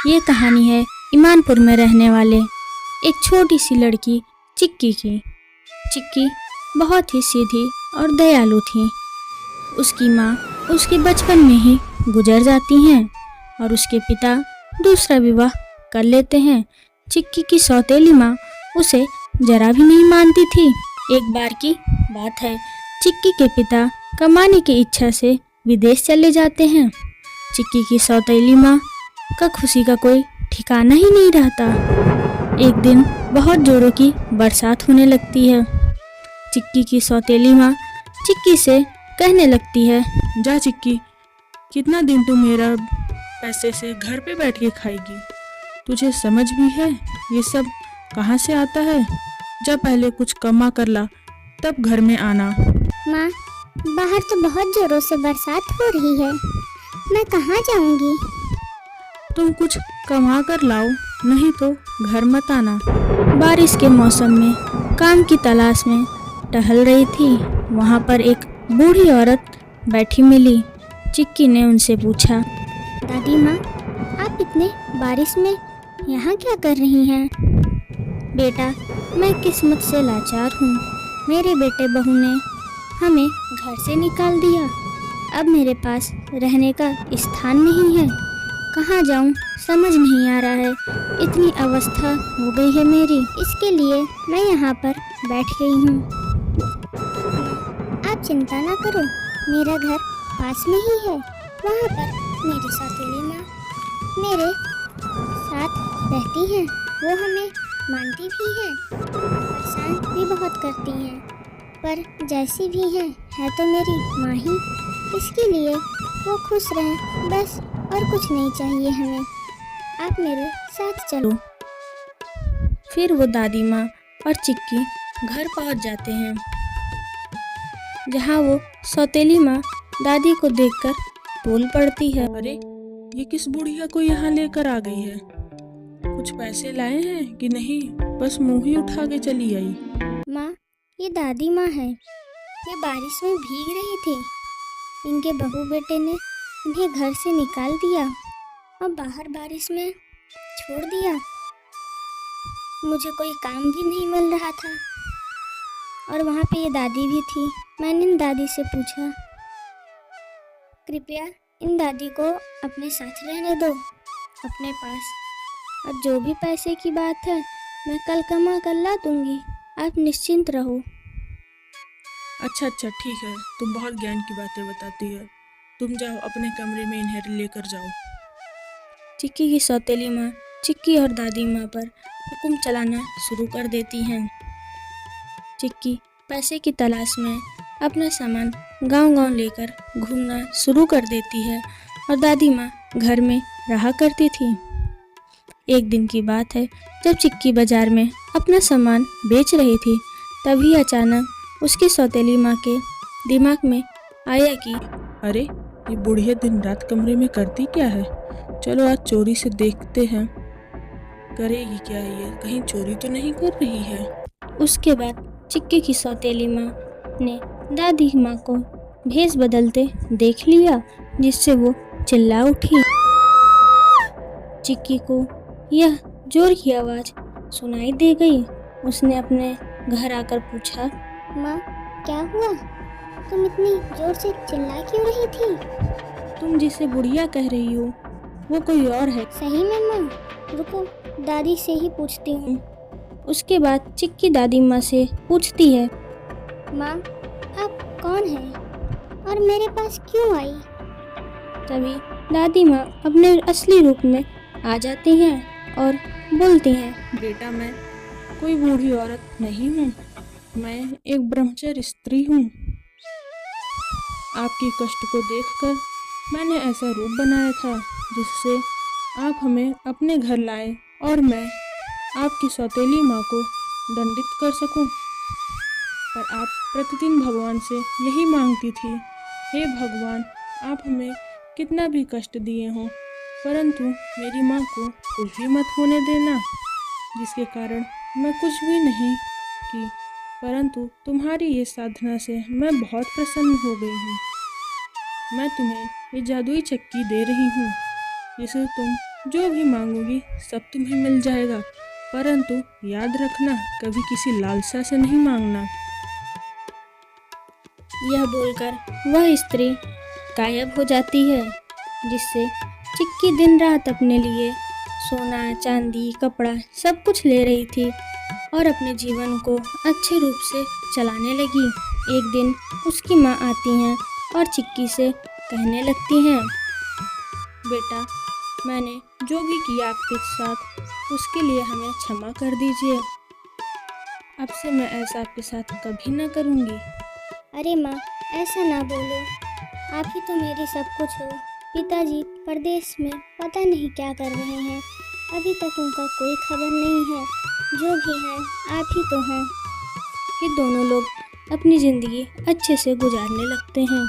ये कहानी है ईमानपुर में रहने वाले एक छोटी सी लड़की चिक्की की। चिक्की बहुत ही सीधी और दयालु थी। उसकी माँ उसके बचपन में ही गुजर जाती हैं और उसके पिता दूसरा विवाह कर लेते हैं। चिक्की की सौतेली माँ उसे जरा भी नहीं मानती थी। एक बार की बात है, चिक्की के पिता कमाने की इच्छा से विदेश चले जाते हैं। चिक्की की सौतेली माँ का खुशी का कोई ठिकाना ही नहीं रहता। एक दिन बहुत जोरों की बरसात होने लगती है। चिक्की की सौतेली माँ चिक्की से कहने लगती है, जा चिक्की, कितना दिन तू मेरा पैसे से घर पे बैठ के खाएगी? तुझे समझ भी है ये सब कहाँ से आता है? जा पहले कुछ कमा कर ला, तब घर में आना। माँ, बाहर तो बहुत जोरों से बरसात हो रही है, मैं कहाँ जाऊंगी? तुम कुछ कमा कर लाओ, नहीं तो घर मत आना। बारिश के मौसम में काम की तलाश में टहल रही थी। वहाँ पर एक बूढ़ी औरत बैठी मिली। चिक्की ने उनसे पूछा, दादी माँ, आप इतने बारिश में यहाँ क्या कर रही हैं? बेटा, मैं किस्मत से लाचार हूँ। मेरे बेटे बहू ने हमें घर से निकाल दिया। अब मेरे पास रहने का स्थान नहीं है। कहाँ जाऊँ समझ नहीं आ रहा है। इतनी अवस्था हो गई है मेरी, इसके लिए मैं यहाँ पर बैठ गई हूँ। आप चिंता ना करो, मेरा घर पास में ही है। वहाँ पर मेरी सौतेली माँ मेरे साथ रहती हैं। वो हमें मानती भी हैं, परेशान भी बहुत करती हैं, पर जैसी भी है तो मेरी माँ ही। इसके लिए वो खुश रहें बस, और कुछ नहीं चाहिए हमें। आप मेरे साथ चलो। फिर वो दादी माँ और चिक्की घर पहुँच जाते हैं, जहाँ वो सौतेली माँ दादी को देखकर बोल पड़ती है, अरे ये किस बुढ़िया को यहाँ लेकर आ गई है? कुछ पैसे लाए हैं कि नहीं? बस मुंह ही उठा के चली आई। माँ, ये दादी माँ है। ये बारिश में भीग रही थी। इनके बहू बेटे ने इन्हें घर से निकाल दिया और बाहर बारिश में छोड़ दिया। मुझे कोई काम भी नहीं मिल रहा था और वहाँ पे ये दादी भी थी। मैंने इन दादी से पूछा, कृपया इन दादी को अपने साथ रहने दो अपने पास, और जो भी पैसे की बात है मैं कल कमा कर ला दूंगी। आप निश्चिंत रहो। अच्छा ठीक है, तुम बहुत ज्ञान की बातें बताती है। तुम जाओ अपने कमरे में इन्हें लेकर जाओ। चिक्की की सौतेली माँ चिक्की और दादी माँ पर हुक्म चलाना शुरू कर देती हैं। चिक्की पैसे की तलाश में अपना सामान गांव-गांव लेकर घूमना शुरू कर देती है और दादी माँ घर में रहा करती थी। एक दिन की बात है, जब चिक्की बाजार में अपना सामान बेच रही थी, तभी अचानक उसकी सौतेली माँ के दिमाग में आया कि अरे ये बुढ़िया दिन रात कमरे में करती क्या है? चलो आज चोरी से देखते हैं, करेगी क्या ये? कहीं चोरी तो नहीं कर रही है? उसके बाद चिक्की की सौतेली माँ ने दादी माँ को भेष बदलते देख लिया, जिससे वो चिल्ला उठी। चिक्की को यह जोर की आवाज़ सुनाई दे गई। उसने अपने घर आकर पूछा, माँ, क्या हुआ? तुम इतनी जोर से चिल्ला क्यों रही थी? तुम जिसे बुढ़िया कह रही हो वो कोई और है। सही में माँ? रुको, दादी से ही पूछती हूँ। उसके बाद चिक्की दादी माँ से पूछती है, माँ, आप कौन हैं और मेरे पास क्यों आई? तभी दादी माँ अपने असली रूप में आ जाती हैं और बोलती हैं, बेटा, मैं कोई बूढ़ी औरत नहीं हूँ, मैं एक ब्रह्मचर्य स्त्री हूँ। आपके कष्ट को देखकर मैंने ऐसा रूप बनाया था जिससे आप हमें अपने घर लाए और मैं आपकी सौतेली माँ को दंडित कर सकूं। पर आप प्रतिदिन भगवान से यही मांगती थी, हे भगवान, आप हमें कितना भी कष्ट दिए हों, परंतु मेरी माँ को कुछ भी मत होने देना, जिसके कारण मैं कुछ भी नहीं की। परंतु तुम्हारी ये साधना से मैं बहुत प्रसन्न हो गई हूँ। मैं तुम्हें ये जादुई चक्की दे रही हूँ, जिसे तुम जो भी मांगोगी सब तुम्हें मिल जाएगा, परंतु याद रखना कभी किसी लालसा से नहीं मांगना। यह बोलकर वह स्त्री गायब हो जाती है, जिससे चिक्की दिन रात अपने लिए सोना चांदी कपड़ा सब कुछ ले रही थी और अपने जीवन को अच्छे रूप से चलाने लगी। एक दिन उसकी माँ आती हैं और चिक्की से कहने लगती हैं, बेटा, मैंने जो भी किया आपके साथ उसके लिए हमें क्षमा कर दीजिए। अब से मैं ऐसा आपके साथ कभी न करूँगी। अरे माँ, ऐसा ना बोलो, आप ही तो मेरी सब कुछ हो। पिताजी परदेश में पता नहीं क्या कर रहे हैं, अभी तक उनका कोई खबर नहीं है। जो भी है आप ही तो हैं। फिर दोनों लोग अपनी ज़िंदगी अच्छे से गुजारने लगते हैं।